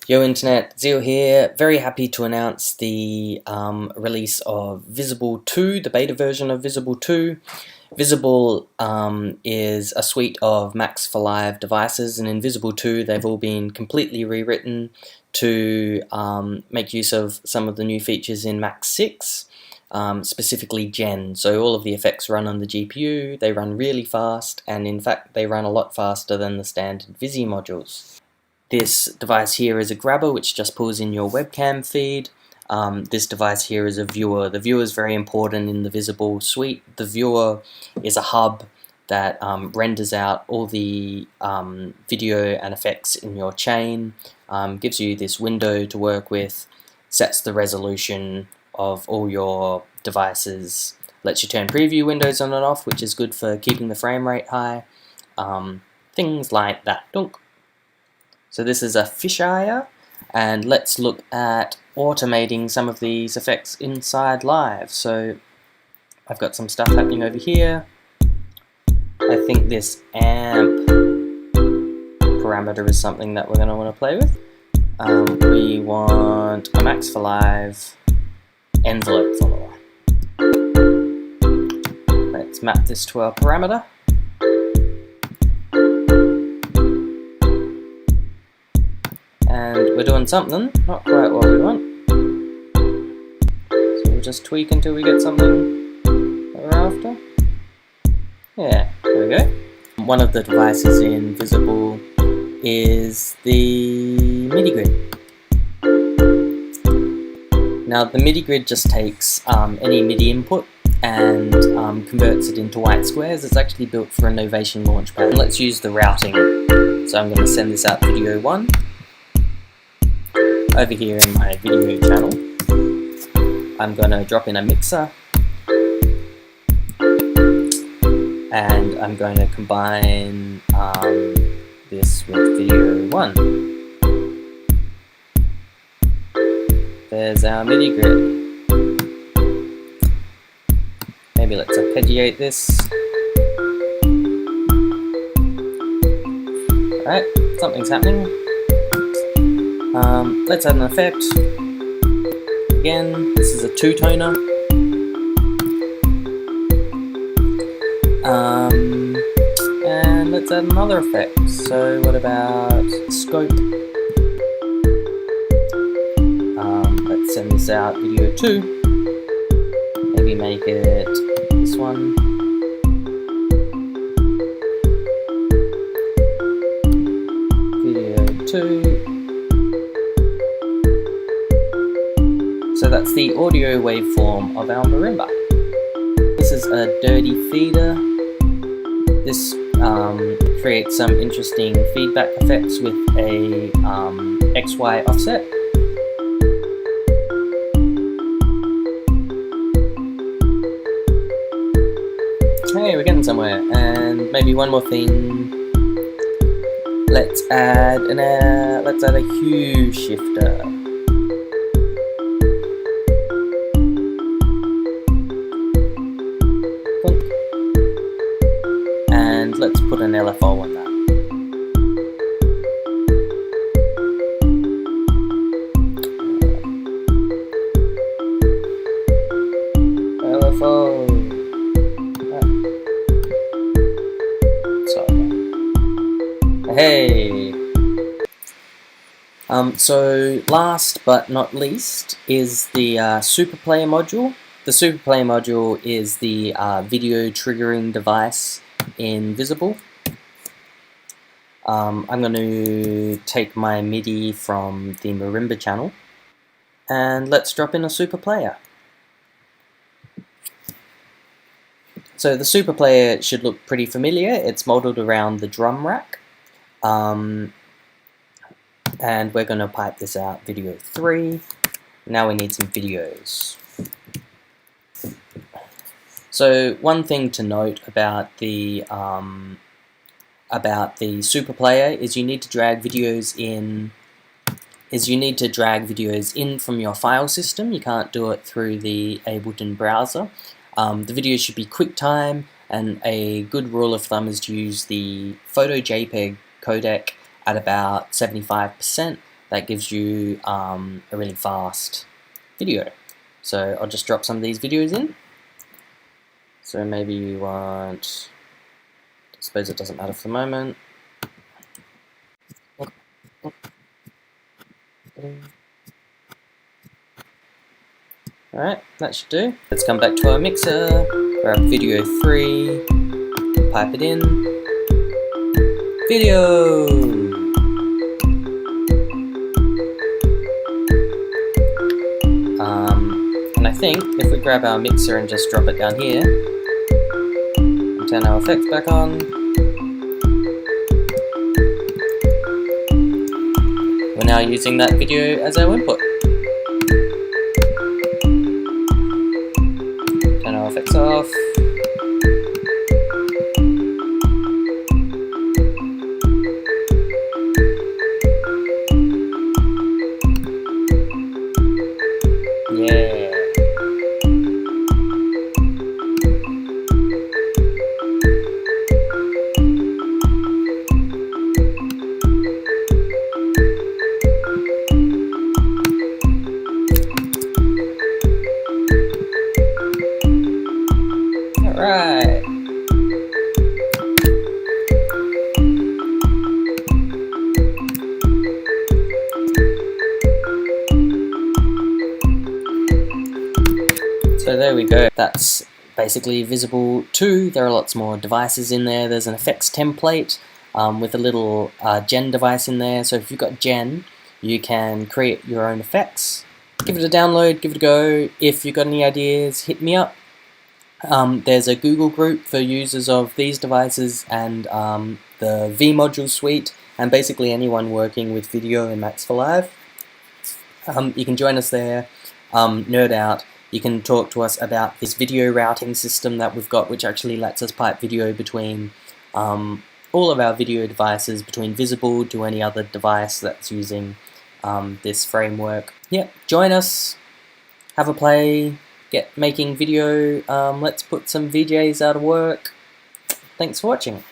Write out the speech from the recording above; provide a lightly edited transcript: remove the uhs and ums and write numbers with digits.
Yo Internet, Zio here. Very happy to announce the release of VIZZable 2, the beta version of VIZZable 2. VIZZable is a suite of Macs for Live devices, and in VIZZable 2 they've all been completely rewritten to make use of some of the new features in Mac 6, specifically Gen. So all of the effects run on the GPU, they run really fast, and in fact they run a lot faster than the standard Vizzy modules. This device here is a grabber which just pulls in your webcam feed. This device here is a viewer. The viewer is very important in the VIZZable suite. The viewer is a hub that renders out all the video and effects in your chain, gives you this window to work with, sets the resolution of all your devices, lets you turn preview windows on and off, which is good for keeping the frame rate high, things like that. Dunk. So this is a fisheye, and let's look at automating some of these effects inside Live. So I've got some stuff happening over here. I think this amp parameter is something that we're going to want to play with. We want a Max for Live envelope follower. Let's map this to our parameter. And we're doing something, not quite what we want. So we'll just tweak until we get something that we're after. Yeah, there we go. One of the devices in VIZZable is the MIDI grid. Now the MIDI grid just takes any MIDI input and converts it into white squares. It's actually built for a Novation Launchpad. Let's use the routing. So I'm going to send this out video 1. Over here in my video channel, I'm going to drop in a mixer, and I'm going to combine this with video 1. There's our MIDI grid. Maybe let's arpeggiate this. Alright, something's happening. Let's add an effect. Again, this is a two-toner. And let's add another effect. So what about scope? Let's send this out video 2. Maybe make it this one. Video 2. So that's the audio waveform of our marimba. This is a dirty feeder. This creates some interesting feedback effects with a XY offset. Hey, we're getting somewhere. And maybe one more thing. Let's add a hue shifter. And let's put an LFO on that. LFO. Sorry. Hey. So last but not least is the Super Player module. The Super Player module is the video triggering device in VIZZable. I'm going to take my MIDI from the marimba channel, and let's drop in a super player. So the super player should look pretty familiar. It's modeled around the drum rack, and we're going to pipe this out video 3. Now we need some videos. So one thing to note about the super player is you need to drag videos in from your file system. You can't do it through the Ableton browser. The videos should be QuickTime, and a good rule of thumb is to use the Photo JPEG codec at about 75%. that gives you a really fast video. So I'll just drop some of these videos in. So maybe you want, I suppose it doesn't matter for the moment. Alright, that should do. Let's come back to our mixer, grab video 3, pipe it in. Video! And I think if we grab our mixer and just drop it down here, and turn our effects back on, we're now using that video as our input. Turn our effects off. Yeah. Alright. So there we go. That's basically VIZZable 2. There are lots more devices in there. There's an effects template with a little gen device in there. So if you've got gen, you can create your own effects. Give it a download, give it a go. If you've got any ideas, hit me up. There's a Google group for users of these devices and the V module suite, and basically anyone working with video in Max for Live. You can join us there, nerd out. You can talk to us about this video routing system that we've got, which actually lets us pipe video between all of our video devices, between VIZZable to any other device that's using this framework. Yep, join us, have a play, get making video, let's put some VJs out of work. Thanks for watching.